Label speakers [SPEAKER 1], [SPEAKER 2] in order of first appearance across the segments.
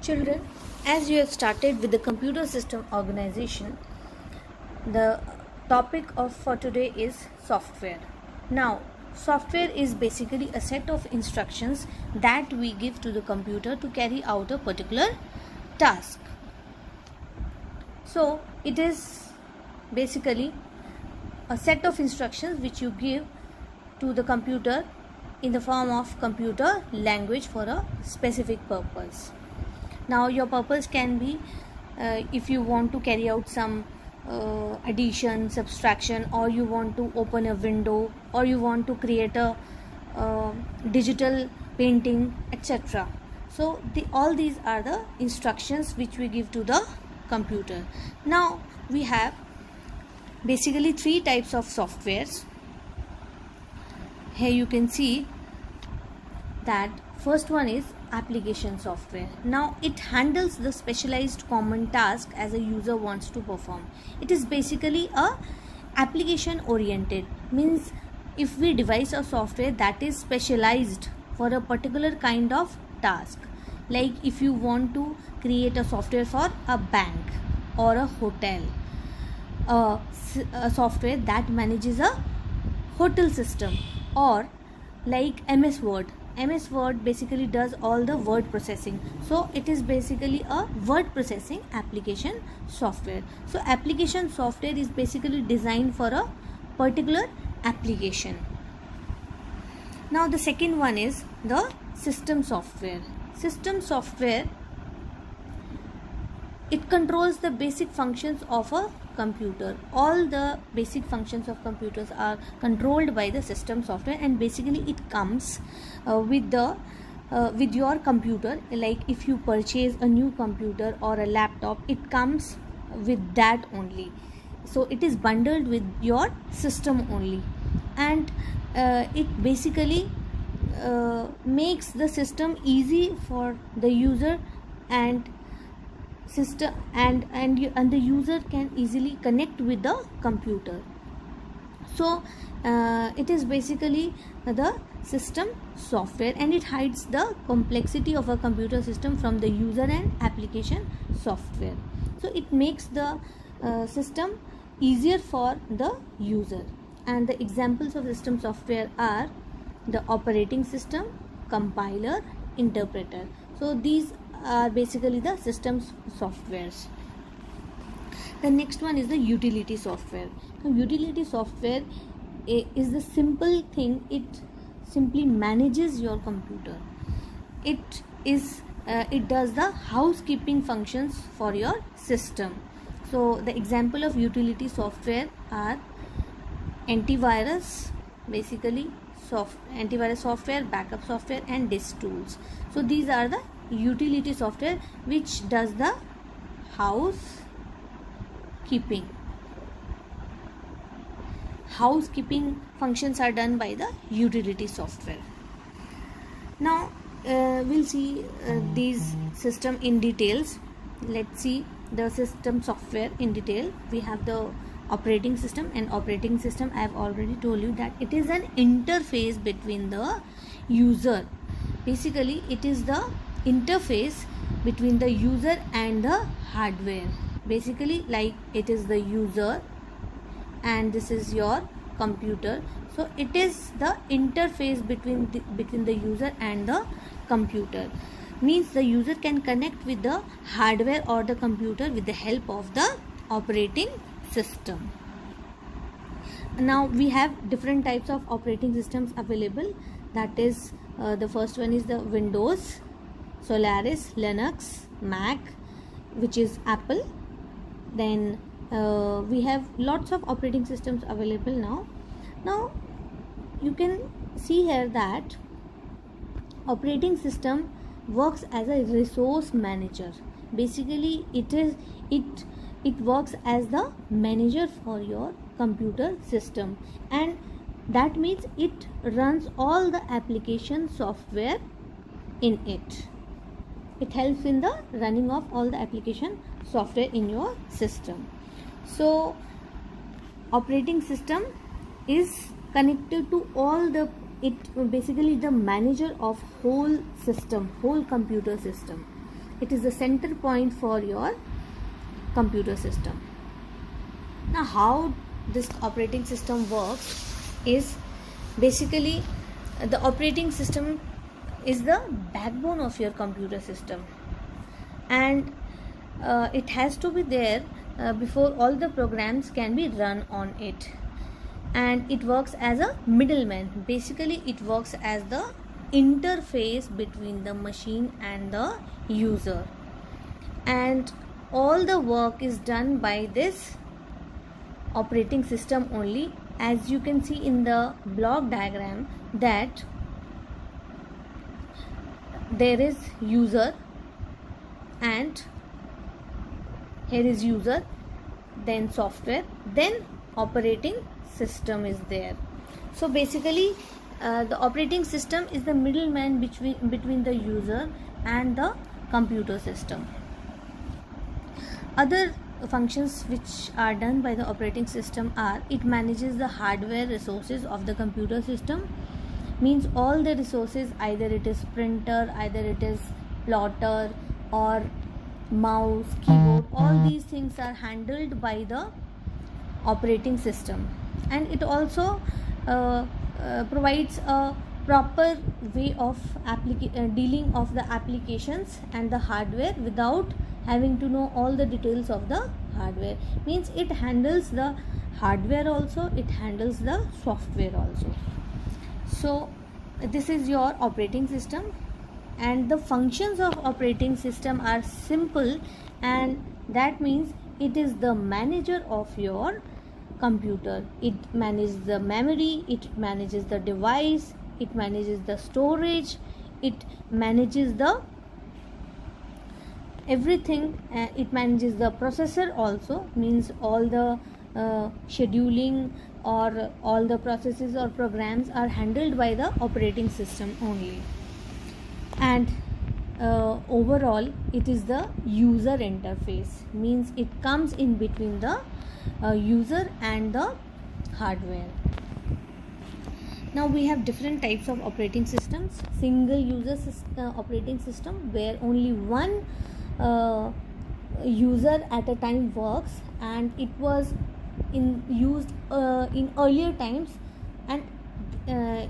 [SPEAKER 1] Children, as you have started with the computer system organization, the topic for today is software. Now, software is basically a set of instructions that we give to the computer to carry out a particular task. So, it is basically a set of instructions which you give to the computer in the form of computer language for a specific purpose. Now your purpose can be if you want to carry out some addition, subtraction, or you want to open a window, or you want to create a digital painting, etc. So all these are the instructions which we give to the computer. Now we have basically three types of softwares. Here you can see that first one is application software. Now it handles the specialized common task as a user wants to perform. It is basically a application oriented, means if we devise a software that is specialized for a particular kind of task, like if you want to create a software for a bank or a hotel, a software that manages a hotel system, or like MS Word basically does all the word processing. So it is basically a word processing application software. So application software is basically designed for a particular application. Now the second one is the system software. System software, it controls the basic functions of a computer. All the basic functions of computers are controlled by the system software, and basically it comes with your computer. Like if you purchase a new computer or a laptop, it comes with that only. So it is bundled with your system only, and it basically makes the system easy for the user, and system and the user can easily connect with the computer. So it is basically the system software, and it hides the complexity of a computer system from the user and application software. So it makes the system easier for the user. And the examples of system software are the operating system, compiler, interpreter. So these are basically the systems softwares. The next one is the utility software. Now, utility software is the simple thing. It simply manages your computer. It does the housekeeping functions for your system. So the example of utility software are antivirus, basically antivirus software, backup software, and disk tools. So these are the utility software which does the housekeeping functions are done by the utility software. Now we'll see these system in details. Let's see the system software in detail. We have the operating system, and operating system, I have already told you that it is an interface between the user. Basically it is the interface between the user and the hardware. Basically, like it is the user and this is your computer. So it is the interface between the user and the computer. Means the user can connect with the hardware or the computer with the help of the operating system. Now we have different types of operating systems available. That is the first one is the Windows, Solaris, Linux, Mac, which is Apple. Then we have lots of operating systems available now. Now you can see here that operating system works as a resource manager. Basically it works as the manager for your computer system, and that means it runs all the application software in it. It helps in the running of all the application software in your system. So operating system is connected to all the basically the manager of whole system, whole computer system. It is the center point for your computer system. Now how this operating system works is basically the operating system is the backbone of your computer system, and it has to be there before all the programs can be run on it. And it works as a middleman. Basically it works as the interface between the machine and the user, and all the work is done by this operating system only. As you can see in the block diagram that there is user, and here is user, then software, then operating system is there. So basically the operating system is the middleman between the user and the computer system. Other functions which are done by the operating system are: it manages the hardware resources of the computer system. Means all the resources, either it is printer, either it is plotter or mouse, keyboard, all these things are handled by the operating system. And it also provides a proper way of dealing of the applications and the hardware without having to know all the details of the hardware. Means it handles the hardware also, it handles the software also. So this is your operating system, and the functions of operating system are simple, and that means it is the manager of your computer. It manages the memory, it manages the device, it manages the storage, it manages the everything. It manages the processor also. Means all the scheduling or all the processes or programs are handled by the operating system only. And overall it is the user interface. Means it comes in between the user and the hardware. Now we have different types of operating systems. Single user operating system, where only one user at a time works, and it was used in earlier times and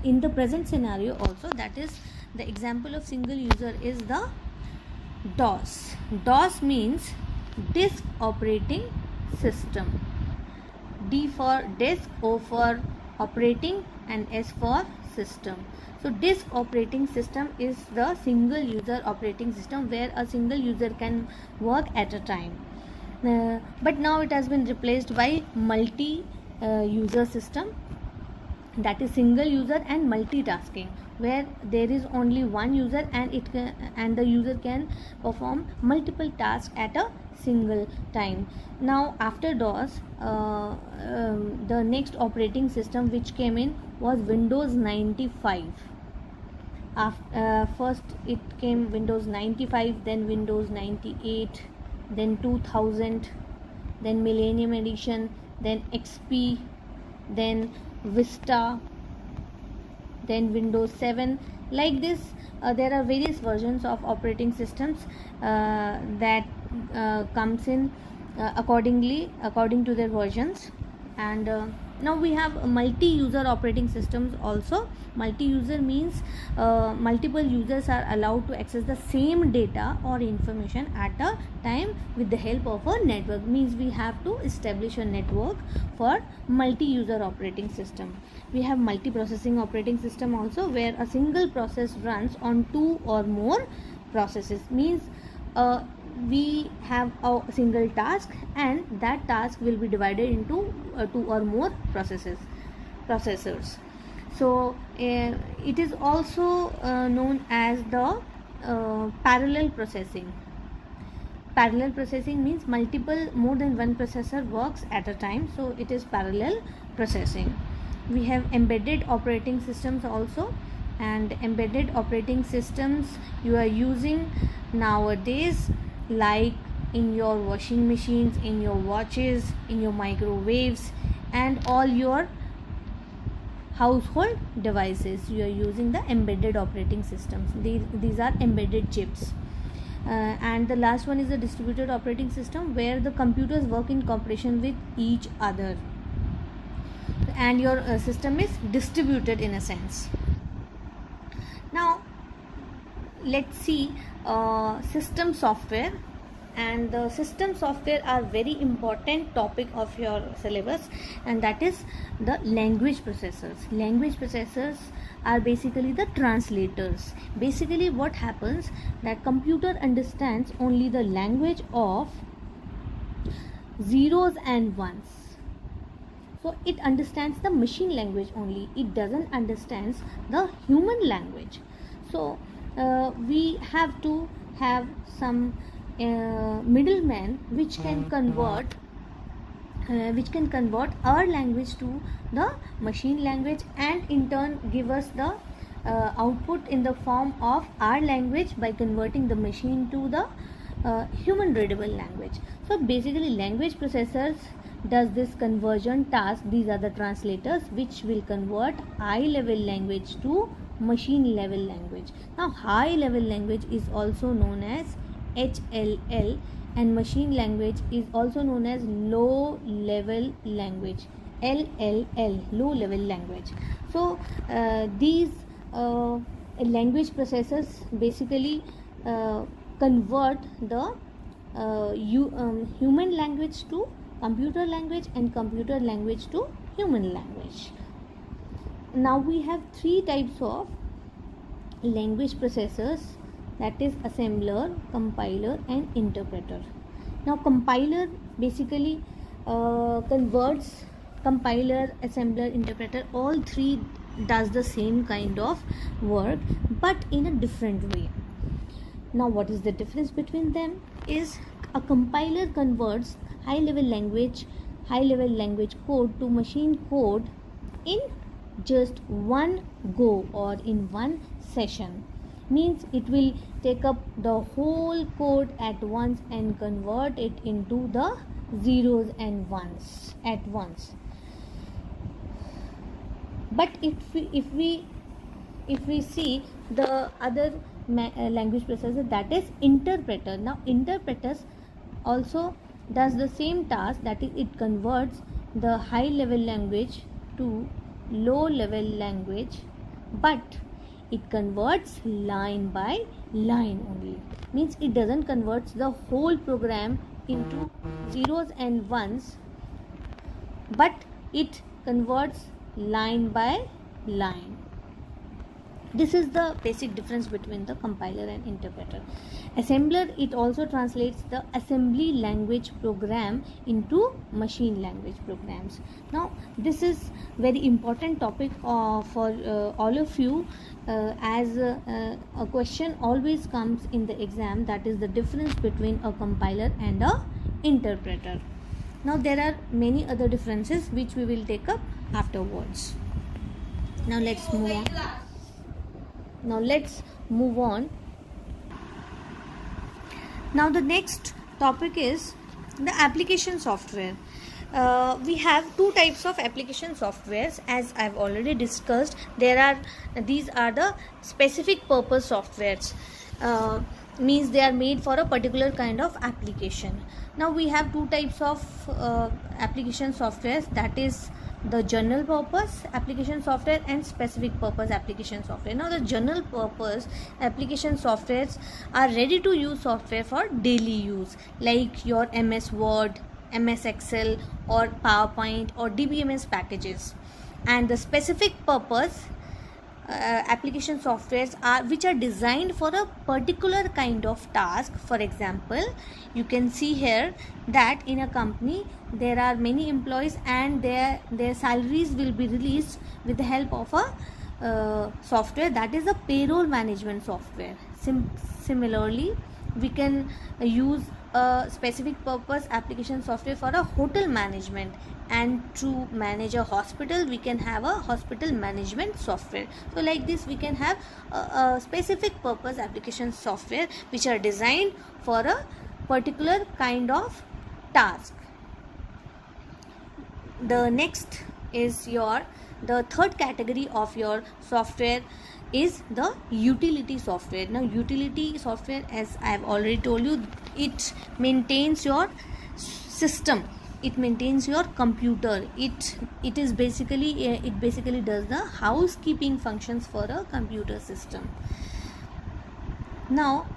[SPEAKER 1] in the present scenario also. That is, the example of single user is the DOS. DOS means disk operating system. D for disk, O for operating, and S for system. So disk operating system is the single user operating system where a single user can work at a time. But now it has been replaced by multi user system, that is single user and multitasking, where there is only one user and the user can perform multiple tasks at a single time. Now after DOS, the next operating system which came in was Windows 95. First it came Windows 95, then Windows 98, then 2000, then Millennium Edition, then XP, then Vista, then Windows 7. Like this, there are various versions of operating systems that comes in according to their versions. And now we have multi-user operating systems also. Multi-user means multiple users are allowed to access the same data or information at a time with the help of a network. Means we have to establish a network for multi-user operating system. We have multi-processing operating system also, where a single process runs on two or more processes. Means we have a single task, and that task will be divided into two or more processors. So it is also known as the parallel processing. Parallel processing means more than one processor works at a time, so it is parallel processing. We have embedded operating systems also, and embedded operating systems you are using nowadays, like in your washing machines, in your watches, in your microwaves, and all your household devices. You are using the embedded operating systems. These are embedded chips. And the last one is the distributed operating system, where the computers work in cooperation with each other, and your system is distributed in a sense. Now let's see system software. And the system software are very important topic of your syllabus, and that is the language processors. Language processors are basically the translators. Basically what happens, that computer understands only the language of zeros and ones. So it understands the machine language only, it doesn't understand the human language. So we have to have some middleman which can convert our language to the machine language, and in turn give us the output in the form of our language by converting the machine to the human readable language. So basically language processors does this conversion task. These are the translators which will convert high level language to machine level language. Now high level language is also known as HLL, and machine language is also known as low level language, LLL, low level language. So these language processors basically convert the human language to computer language, and computer language to human language. Now we have three types of language processors, that is assembler, compiler and interpreter. Now compiler basically converts, compiler, assembler, interpreter, all three does the same kind of work but in a different way. Now what is the difference between them is, a compiler converts high level language code to machine code in just one go or in one session. Means it will take up the whole code at once and convert it into the zeros and ones at once. But if we see the other language processor, that is interpreter. Now interpreters also does the same task, that is it converts the high level language to low level language, but it converts line by line only. Means it doesn't convert the whole program into zeros and ones, but it converts line by line. This is the basic difference between the compiler and interpreter. Assembler, it also translates the assembly language program into machine language programs. Now this is very important topic for all of you, as a question always comes in the exam, that is the difference between a compiler and a interpreter. Now there are many other differences which we will take up afterwards. Now let's move on. Now the next topic is the application software. We have two types of application softwares, as I've already discussed. These are the specific purpose softwares. Means they are made for a particular kind of application. Now we have two types of application softwares, that is the general purpose application software and specific purpose application software. Now the general purpose application softwares are ready to use software for daily use, like your MS Word, MS Excel or PowerPoint or DBMS packages. And the specific purpose application softwares are which are designed for a particular kind of task. For example, you can see here that in a company there are many employees and their salaries will be released with the help of a software, that is a payroll management software. Similarly, we can use a specific purpose application software for a hotel management, and to manage a hospital we can have a hospital management software. So like this we can have a specific purpose application software which are designed for a particular kind of task. The next is the third category of your software is the utility software. Now utility software, as I have already told you, it maintains your system, it maintains your computer, it is basically it basically does the housekeeping functions for a computer system. Now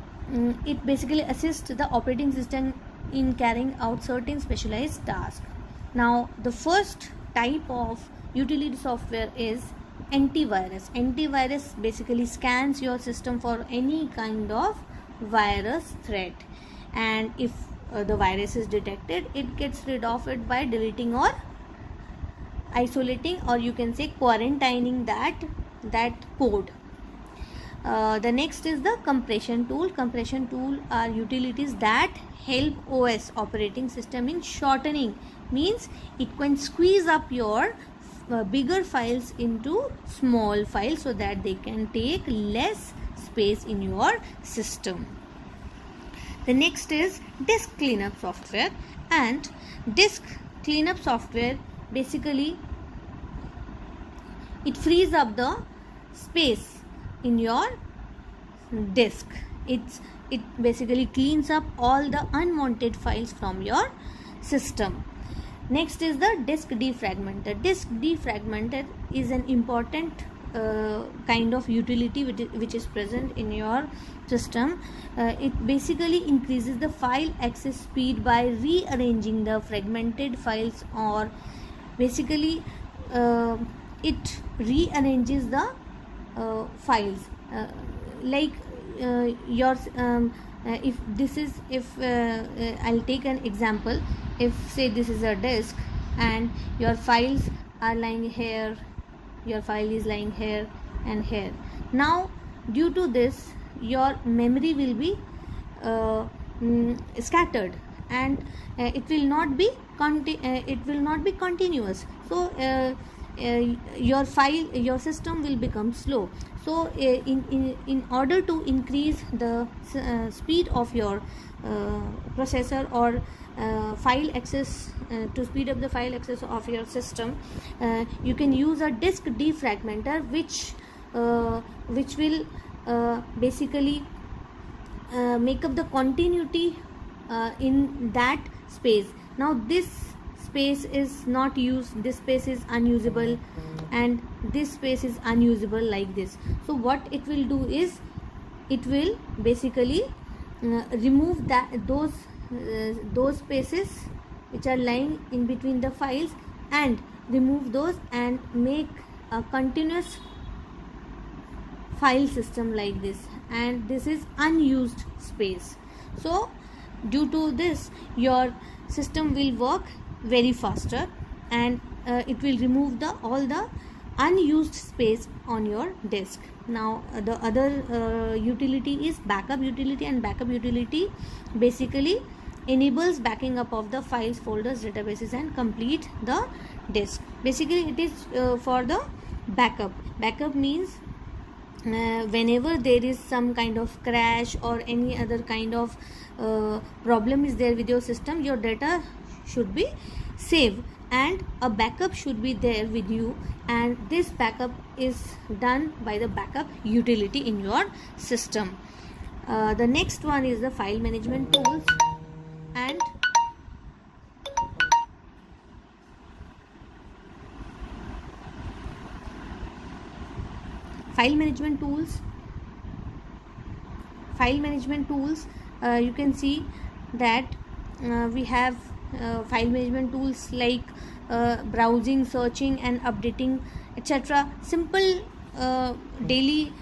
[SPEAKER 1] it basically assists the operating system in carrying out certain specialized tasks. Now the first type of utility software is antivirus. Antivirus basically scans your system for any kind of virus threat, and if the virus is detected, it gets rid of it by deleting or isolating, or you can say quarantining that code. The next is the compression tool. Compression tool are utilities that help OS, operating system, in shortening. Means it can squeeze up your bigger files into small files so that they can take less space in your system. The next is disk cleanup software, and disk cleanup software basically it frees up the space in your disk. It basically cleans up all the unwanted files from your system. Next is the disk defragmenter. Disk defragmenter is an important kind of utility which is present in your system. It basically increases the file access speed by rearranging the fragmented files, or basically it rearranges the files, like your if this is, if I'll take an example. If say this is a disk and your files are lying here, your file is lying here and here. Now due to this, your memory will be scattered, and it will not be continuous. So your system will become slow. So in order to increase the speed of your processor, or file access, to speed up the file access of your system, you can use a disk defragmenter, which will basically make up the continuity in that space. Now this space is not used, this space is unusable, and this space is unusable like this. So what it will do is, it will basically remove those spaces which are lying in between the files, and remove those and make a continuous file system like this, and this is unused space. So due to this, your system will work very faster, and it will remove all the unused space on your disk. Now the other utility is backup utility, and backup utility basically enables backing up of the files, folders, databases, and complete the disk. Basically it is for the backup. Backup means whenever there is some kind of crash or any other kind of problem is there with your system, your data should be saved, and a backup should be there with you, and this backup is done by the backup utility in your system. The next one is the file management tools, and file management tools, you can see that we have file management tools like browsing, searching, and updating, etc. Simple daily